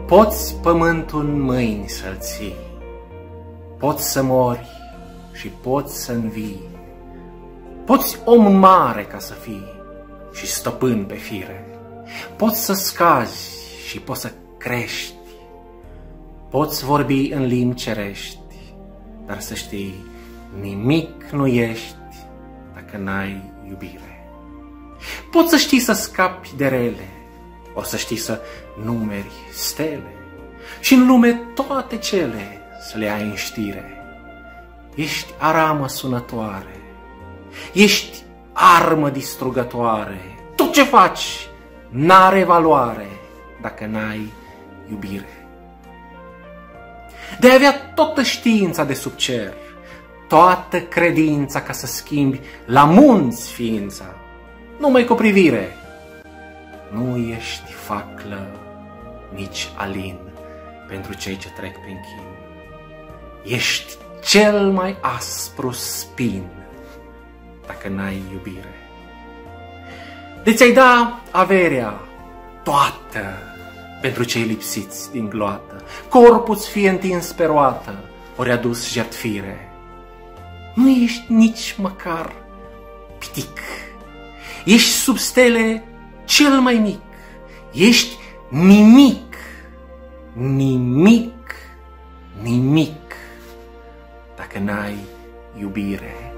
Poți pământul în mâini să-l ții, poți să mori și poți să învii, poți om mare ca să fii și stăpân pe fire, poți să scazi și poți să crești, poți vorbi în limbi cerești, dar să știi, nimic nu ești dacă n-ai iubire. Poți să știi să scapi de rele, ori să știi să numeri stele și în lume toate cele să le ai în știre. Ești aramă sunătoare, ești armă distrugătoare, tot ce faci n-are valoare dacă n-ai iubire. De a avea toată știința de sub cer, toată credința ca să schimbi la munți ființa, numai cu privire, nu ești faclă, nici alin pentru cei ce trec prin chin. Ești cel mai aspru spin dacă n-ai iubire. De ți-ai da averea toată pentru cei lipsiți din gloată, corpul-ți fie întins pe roată, ori adus jertfire. Nu ești nici măcar pitic, ești sub stele cel mai mic, ești nimic, nimic, nimic dacă n-ai iubire.